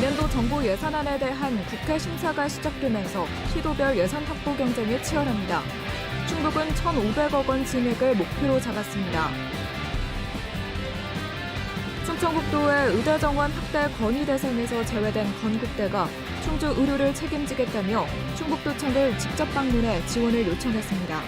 내년도 정부 예산안에 대한 국회 심사가 시작되면서 시도별 예산 확보 경쟁이 치열합니다. 충북은 1,500억 원 증액을 목표로 잡았습니다. 충청북도의 의대 정원 확대 건의 대상에서 제외된 건국대가 충주 의료를 책임지겠다며 충북도청을 직접 방문해 지원을 요청했습니다.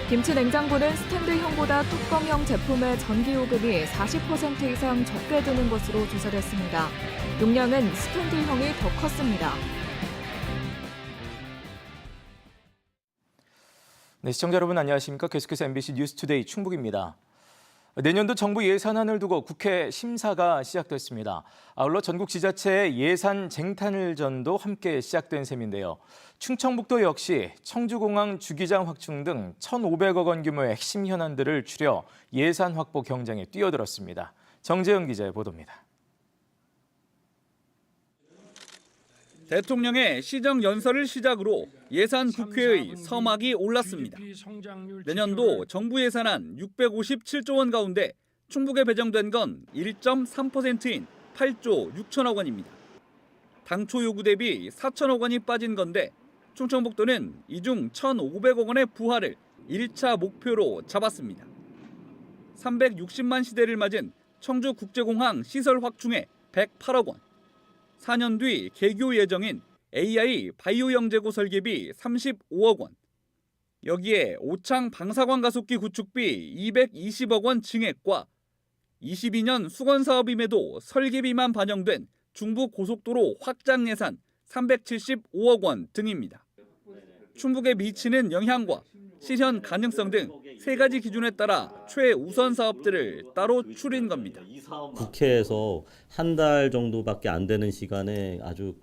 김치 냉장고는 스탠드형보다 뚜껑형 제품의 전기요금이 40% 이상 적게 드는 것으로 조사됐습니다. 용량은 스탠드형이 더 컸습니다. 네, 시청자 여러분 안녕하십니까? 계속해서 MBC 뉴스투데이 충북입니다. 내년도 정부 예산안을 두고 국회 심사가 시작됐습니다. 아울러 전국 지자체의 예산 쟁탈전도 함께 시작된 셈인데요. 충청북도 역시 청주공항 주기장 확충 등 1,500억 원 규모의 핵심 현안들을 추려 예산 확보 경쟁에 뛰어들었습니다. 정재영 기자의 보도입니다. 대통령의 시정연설을 시작으로 예산 국회의 서막이 올랐습니다. 내년도 정부 예산안 657조 원 가운데 충북에 배정된 건 1.3%인 8조 6천억 원입니다. 당초 요구 대비 4천억 원이 빠진 건데 충청북도는 이 중 1,500억 원의 부과를 1차 목표로 잡았습니다. 360만 시대를 맞은 청주국제공항 시설 확충에 108억 원, 4년 뒤 개교 예정인 AI 바이오 영재고 설계비 35억 원, 여기에 오창 방사관 가속기 구축비 220억 원 증액과 22년 수건사업임에도 설계비만 반영된 중부 고속도로 확장 예산 375억 원 등입니다. 충북에 미치는 영향과 실현 가능성 등 세 가지 기준에 따라 최우선 사업들을 따로 추린 겁니다. 국회에서 한 달 정도밖에 안 되는 시간에 아주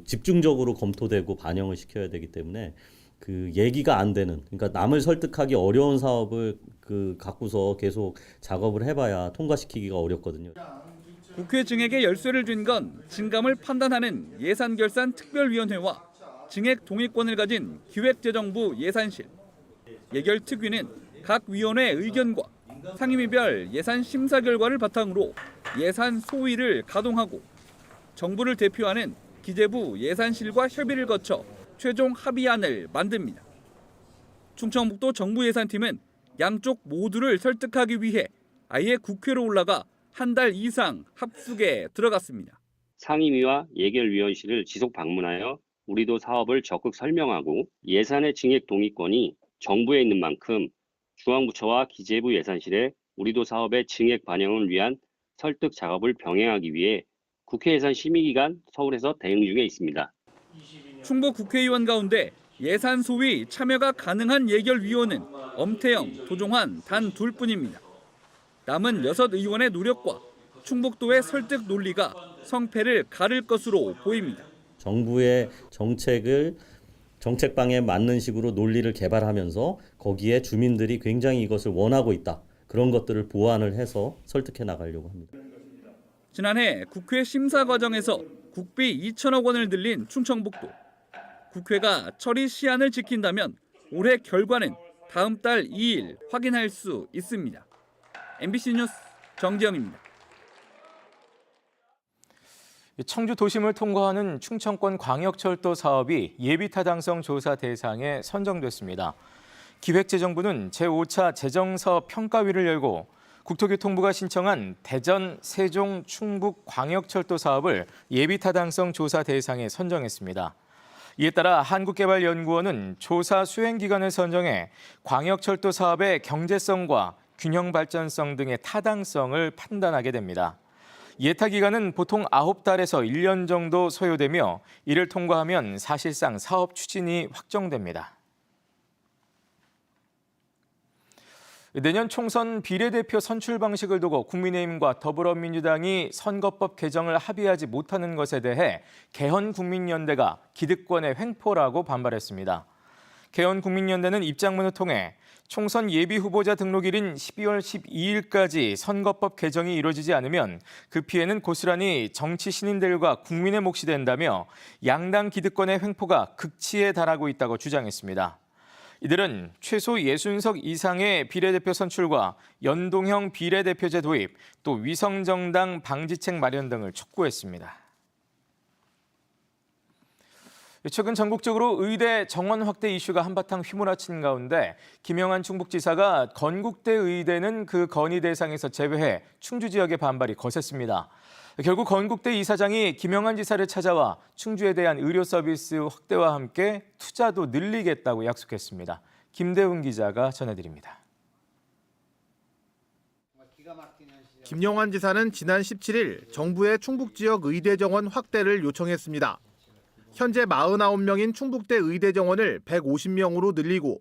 집중적으로 검토되고 반영을 시켜야 되기 때문에 얘기가 안 되는, 그러니까 남을 설득하기 어려운 사업을 갖고서 계속 작업을 해봐야 통과시키기가 어렵거든요. 국회 증액에 열쇠를 쥔 건 증감을 판단하는 예산결산 특별위원회와 증액 동의권을 가진 기획재정부 예산실. 예결특위는 각 위원회 의견과 상임위별 예산 심사 결과를 바탕으로 예산 소위를 가동하고 정부를 대표하는 기재부 예산실과 협의를 거쳐 최종 합의안을 만듭니다. 충청북도 정부예산팀은 양쪽 모두를 설득하기 위해 아예 국회로 올라가 한 달 이상 합숙에 들어갔습니다. 상임위와 예결위원실을 지속 방문하여 우리도 사업을 적극 설명하고 예산의 증액 동의권이 정부에 있는 만큼 중앙부처와 기재부 예산실에 우리도 사업의 증액 반영을 위한 설득 작업을 병행하기 위해 국회 예산 심의기간 서울에서 대응 중에 있습니다. 충북 국회의원 가운데 예산 소위 참여가 가능한 예결위원은 엄태영, 도종환 단 둘뿐입니다. 남은 6의원의 노력과 충북도의 설득 논리가 성패를 가를 것으로 보입니다. 정부의 정책방에 맞는 식으로 논리를 개발하면서 거기에 주민들이 굉장히 이것을 원하고 있다. 그런 것들을 보완을 해서 설득해 나가려고 합니다. 지난해 국회 심사 과정에서 국비 2천억 원을 늘린 충청북도. 국회가 처리 시한을 지킨다면 올해 결과는 다음 달 2일 확인할 수 있습니다. MBC 뉴스 정재영입니다. 청주 도심을 통과하는 충청권 광역철도 사업이 예비타당성 조사 대상에 선정됐습니다. 기획재정부는 제5차 재정사업 평가위를 열고 국토교통부가 신청한 대전, 세종, 충북 광역철도 사업을 예비타당성 조사 대상에 선정했습니다. 이에 따라 한국개발연구원은 조사 수행기간을 선정해 광역철도 사업의 경제성과 균형 발전성 등의 타당성을 판단하게 됩니다. 예타 기간은 보통 9달에서 1년 정도 소요되며 이를 통과하면 사실상 사업 추진이 확정됩니다. 내년 총선 비례대표 선출 방식을 두고 국민의힘과 더불어민주당이 선거법 개정을 합의하지 못하는 것에 대해 개헌국민연대가 기득권의 횡포라고 반발했습니다. 개헌국민연대는 입장문을 통해 총선 예비후보자 등록일인 12월 12일까지 선거법 개정이 이루어지지 않으면 그 피해는 고스란히 정치 신인들과 국민의 몫이 된다며 양당 기득권의 횡포가 극치에 달하고 있다고 주장했습니다. 이들은 최소 60석 이상의 비례대표 선출과 연동형 비례대표제 도입, 또 위성정당 방지책 마련 등을 촉구했습니다. 최근 전국적으로 의대 정원 확대 이슈가 한바탕 휘몰아친 가운데 김영환 충북지사가 건국대 의대는 그 건의 대상에서 제외해 충주 지역의 반발이 거셌습니다. 결국 건국대 이사장이 김영환 지사를 찾아와 충주에 대한 의료 서비스 확대와 함께 투자도 늘리겠다고 약속했습니다. 김대훈 기자가 전해드립니다. 김영환 지사는 지난 17일 정부의 충북 지역 의대 정원 확대를 요청했습니다. 현재 49명인 충북대 의대 정원을 150명으로 늘리고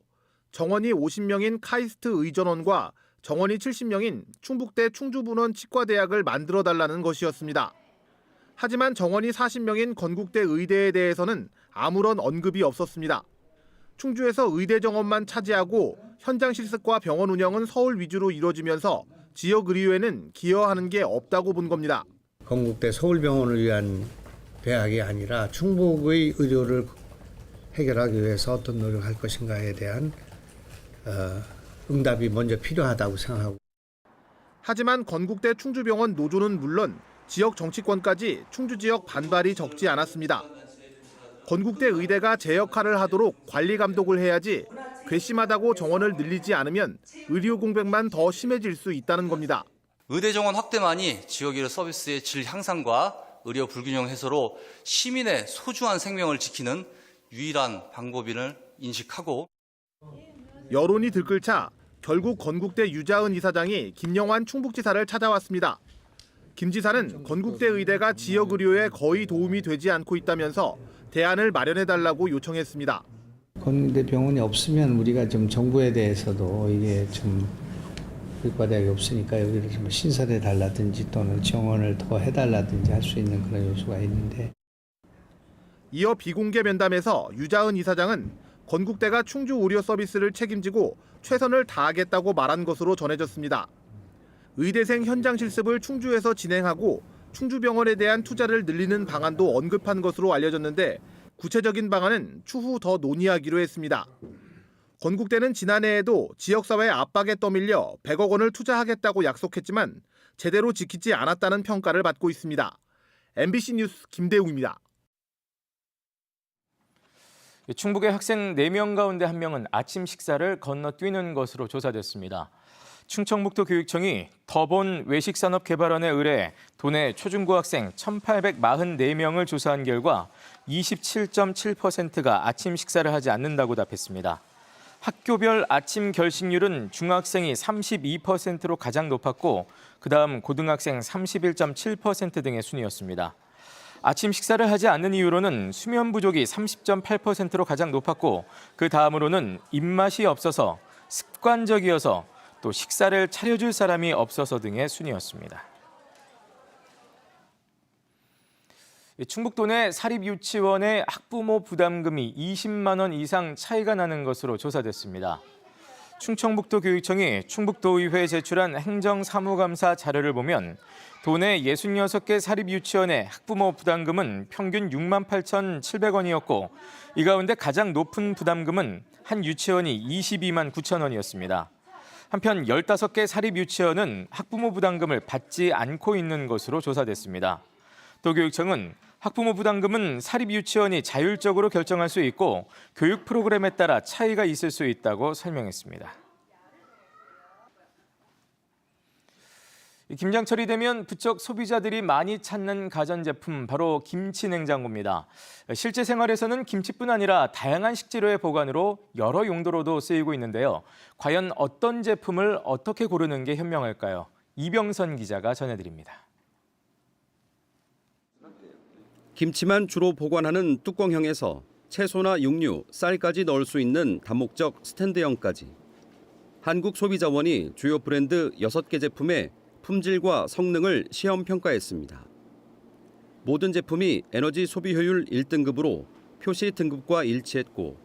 정원이 50명인 카이스트 의전원과 정원이 70명인 충북대 충주분원 치과대학을 만들어달라는 것이었습니다. 하지만 정원이 40명인 건국대 의대에 대해서는 아무런 언급이 없었습니다. 충주에서 의대 정원만 차지하고 현장 실습과 병원 운영은 서울 위주로 이루어지면서 지역 의료에는 기여하는 게 없다고 본 겁니다. 건국대 서울병원을 위한 배학이 아니라 충북의 의료를 해결하기 위해서 어떤 노력을 할 것인가에 대한 응답이 먼저 필요하다고 생각하고. 하지만 건국대 충주병원 노조는 물론 지역 정치권까지 충주 지역 반발이 적지 않았습니다. 건국대 의대가 제 역할을 하도록 관리 감독을 해야지 괘씸하다고 정원을 늘리지 않으면 의료 공백만 더 심해질 수 있다는 겁니다. 의대 정원 확대만이 지역 의료 서비스의 질 향상과 의료 불균형 해소로 시민의 소중한 생명을 지키는 유일한 방법임을 인식하고 여론이 들끓자 결국 건국대 유자은 이사장이 김영환 충북지사를 찾아왔습니다. 김 지사는 건국대 의대가 지역 의료에 거의 도움이 되지 않고 있다면서 대안을 마련해달라고 요청했습니다. 건국대 병원이 없으면 우리가 좀 정부에 대해서도 이게 좀 의과대학이 없으니까 여기를 좀 신설해 달라든지 또는 정원을 더 해달라든지 할 수 있는 그런 요소가 있는데. 이어 비공개 면담에서 유자은 이사장은 건국대가 충주 의료 서비스를 책임지고 최선을 다하겠다고 말한 것으로 전해졌습니다. 의대생 현장 실습을 충주에서 진행하고 충주병원에 대한 투자를 늘리는 방안도 언급한 것으로 알려졌는데 구체적인 방안은 추후 더 논의하기로 했습니다. 건국대는 지난해에도 지역사회 압박에 떠밀려 100억 원을 투자하겠다고 약속했지만 제대로 지키지 않았다는 평가를 받고 있습니다. MBC 뉴스 김대웅입니다. 충북의 학생 4명 가운데 1명은 아침 식사를 건너뛰는 것으로 조사됐습니다. 충청북도 교육청이 더본 외식산업개발원에 의뢰 도내 초중고 학생 1,844명을 조사한 결과 27.7%가 아침 식사를 하지 않는다고 답했습니다. 학교별 아침 결식률은 중학생이 32%로 가장 높았고 그다음 고등학생 31.7% 등의 순이었습니다. 아침 식사를 하지 않는 이유로는 수면 부족이 30.8%로 가장 높았고 그 다음으로는 입맛이 없어서, 습관적이어서, 또 식사를 차려줄 사람이 없어서 등의 순이었습니다. 충북도 내 사립유치원의 학부모 부담금이 20만 원 이상 차이가 나는 것으로 조사됐습니다. 충청북도 교육청이 충북도의회에 제출한 행정사무감사 자료를 보면 도내 66개 사립유치원의 학부모 부담금은 평균 68,700원이었고 이 가운데 가장 높은 부담금은 한 유치원이 22만 9천 원이었습니다. 한편 15개 사립유치원은 학부모 부담금을 받지 않고 있는 것으로 조사됐습니다. 도교육청은 학부모 부담금은 사립유치원이 자율적으로 결정할 수 있고 교육 프로그램에 따라 차이가 있을 수 있다고 설명했습니다. 김장철이 되면 부쩍 소비자들이 많이 찾는 가전제품 바로 김치 냉장고입니다. 실제 생활에서는 김치뿐 아니라 다양한 식재료의 보관으로 여러 용도로도 쓰이고 있는데요. 과연 어떤 제품을 어떻게 고르는 게 현명할까요? 이병선 기자가 전해드립니다. 김치만 주로 보관하는 뚜껑형에서 채소나 육류, 쌀까지 넣을 수 있는 다목적 스탠드형까지. 한국소비자원이 주요 브랜드 6개 제품의 품질과 성능을 시험 평가했습니다. 모든 제품이 에너지 소비 효율 1등급으로 표시 등급과 일치했고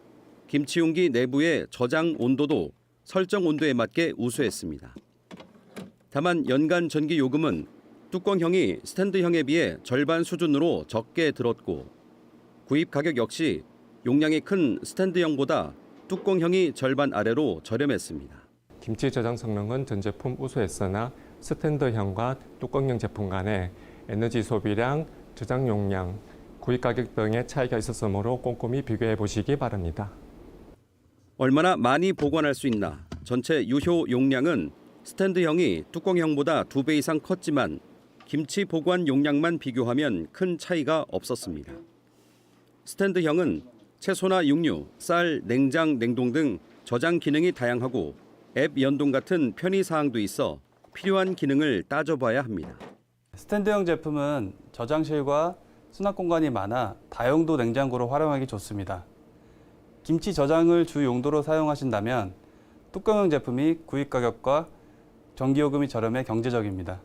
김치 용기 내부의 저장 온도도 설정 온도에 맞게 우수했습니다. 다만 연간 전기 요금은 뚜껑형이 스탠드형에 비해 절반 수준으로 적게 들었고 구입 가격 역시 용량이 큰 스탠드형보다 뚜껑형이 절반 아래로 저렴했습니다. 김치 저장 성능은 전 제품 우수했으나 스탠드형과 뚜껑형 제품 간에 에너지 소비량, 저장 용량, 구입 가격 등의 차이가 있었으므로 꼼꼼히 비교해 보시기 바랍니다. 얼마나 많이 보관할 수 있나? 전체 유효 용량은 스탠드형이 뚜껑형보다 2배 이상 컸지만 김치 보관 용량만 비교하면 큰 차이가 없었습니다. 스탠드형은 채소나 육류, 쌀, 냉장, 냉동 등 저장 기능이 다양하고 앱 연동 같은 편의 사항도 있어 필요한 기능을 따져봐야 합니다. 스탠드형 제품은 저장실과 수납 공간이 많아 다용도 냉장고로 활용하기 좋습니다. 김치 저장을 주 용도로 사용하신다면 뚜껑형 제품이 구입 가격과 전기요금이 저렴해 경제적입니다.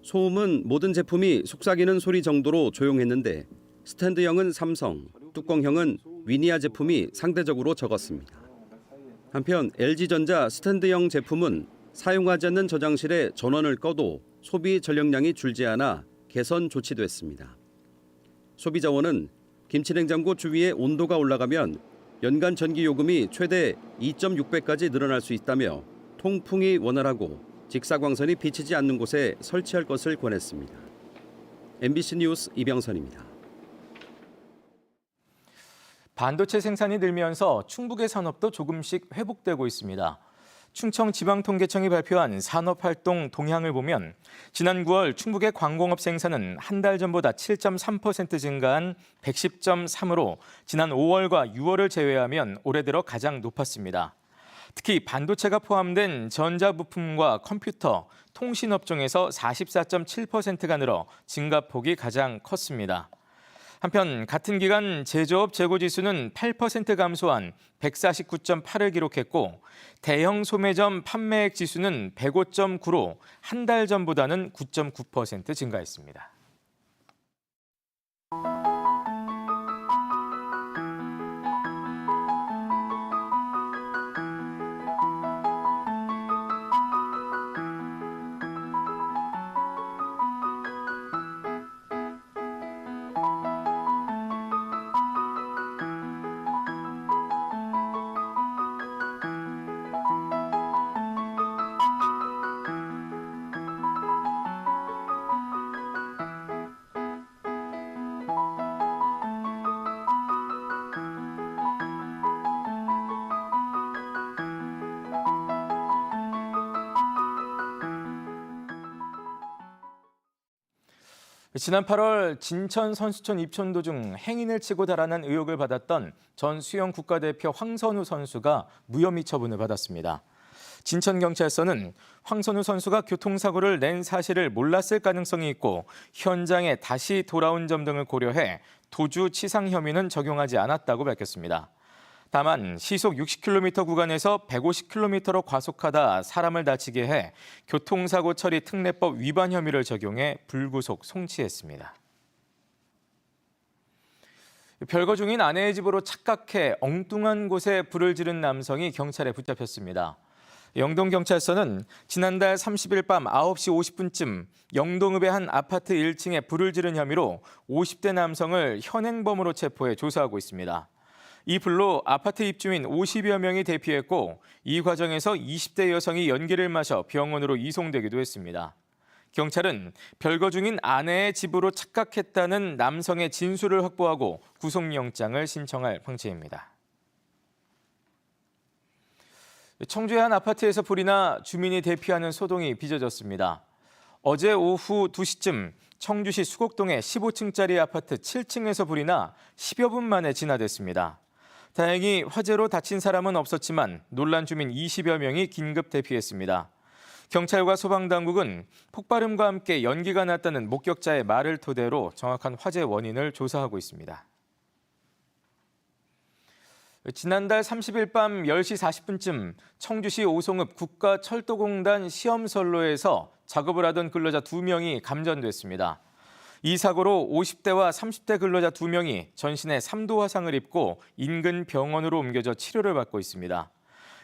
소음은 모든 제품이 속삭이는 소리 정도로 조용했는데 스탠드형은 삼성, 뚜껑형은 위니아 제품이 상대적으로 적었습니다. 한편 LG전자 스탠드형 제품은 사용하지 않는 저장실에 전원을 꺼도 소비 전력량이 줄지 않아 개선 조치됐습니다. 소비자원은 김치냉장고 주위의 온도가 올라가면 연간 전기요금이 최대 2.6배까지 늘어날 수 있다며 통풍이 원활하고 직사광선이 비치지 않는 곳에 설치할 것을 권했습니다. MBC 뉴스 이병선입니다. 반도체 생산이 늘면서 충북의 산업도 조금씩 회복되고 있습니다. 충청지방통계청이 발표한 산업활동 동향을 보면 지난 9월 충북의 광공업 생산은 한 달 전보다 7.3% 증가한 110.3으로 지난 5월과 6월을 제외하면 올해 들어 가장 높았습니다. 특히 반도체가 포함된 전자부품과 컴퓨터, 통신업종에서 44.7%가 늘어 증가폭이 가장 컸습니다. 한편 같은 기간 제조업 재고지수는 8% 감소한 149.8을 기록했고 대형 소매점 판매액 지수는 105.9로 한 달 전보다는 9.9% 증가했습니다. 지난 8월 진천 선수촌 입촌도 중 행인을 치고 달아난 의혹을 받았던 전 수영 국가대표 황선우 선수가 무혐의 처분을 받았습니다. 진천경찰서는 황선우 선수가 교통사고를 낸 사실을 몰랐을 가능성이 있고 현장에 다시 돌아온 점 등을 고려해 도주치상 혐의는 적용하지 않았다고 밝혔습니다. 다만 시속 60km 구간에서 150km로 과속하다 사람을 다치게 해 교통사고 처리 특례법 위반 혐의를 적용해 불구속 송치했습니다. 별거 중인 아내의 집으로 착각해 엉뚱한 곳에 불을 지른 남성이 경찰에 붙잡혔습니다. 영동경찰서는 지난달 30일 밤 9시 50분쯤 영동읍의 한 아파트 1층에 불을 지른 혐의로 50대 남성을 현행범으로 체포해 조사하고 있습니다. 이 불로 아파트 입주민 50여 명이 대피했고 이 과정에서 20대 여성이 연기를 마셔 병원으로 이송되기도 했습니다. 경찰은 별거 중인 아내의 집으로 착각했다는 남성의 진술을 확보하고 구속영장을 신청할 방침입니다. 청주의 한 아파트에서 불이 나 주민이 대피하는 소동이 빚어졌습니다. 어제 오후 2시쯤 청주시 수곡동의 15층짜리 아파트 7층에서 불이 나 10여 분 만에 진화됐습니다. 다행히 화재로 다친 사람은 없었지만 놀란 주민 20여 명이 긴급 대피했습니다. 경찰과 소방당국은 폭발음과 함께 연기가 났다는 목격자의 말을 토대로 정확한 화재 원인을 조사하고 있습니다. 지난달 30일 밤 10시 40분쯤 청주시 오송읍 국가철도공단 시험선로에서 작업을 하던 근로자 2명이 감전됐습니다. 이 사고로 50대와 30대 근로자 2명이 전신에 3도 화상을 입고 인근 병원으로 옮겨져 치료를 받고 있습니다.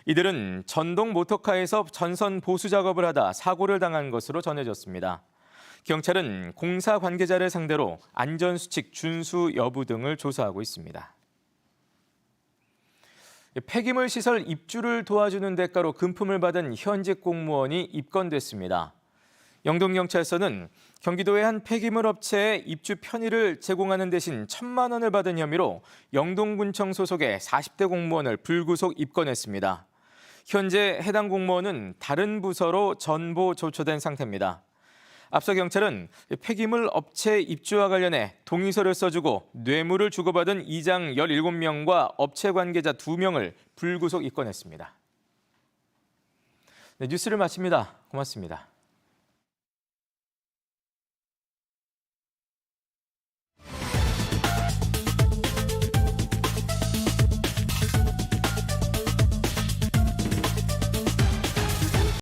이들은 전동 모터카에서 전선 보수 작업을 하다 사고를 당한 것으로 전해졌습니다. 경찰은 공사 관계자를 상대로 안전수칙 준수 여부 등을 조사하고 있습니다. 폐기물 시설 입주를 도와주는 대가로 금품을 받은 현직 공무원이 입건됐습니다. 영동경찰서는 경기도의 한 폐기물 업체에 입주 편의를 제공하는 대신 1,000만 원을 받은 혐의로 영동군청 소속의 40대 공무원을 불구속 입건했습니다. 현재 해당 공무원은 다른 부서로 전보 조처된 상태입니다. 앞서 경찰은 폐기물 업체 입주와 관련해 동의서를 써주고 뇌물을 주고받은 이장 17명과 업체 관계자 2명을 불구속 입건했습니다. 네, 뉴스를 마칩니다. 고맙습니다.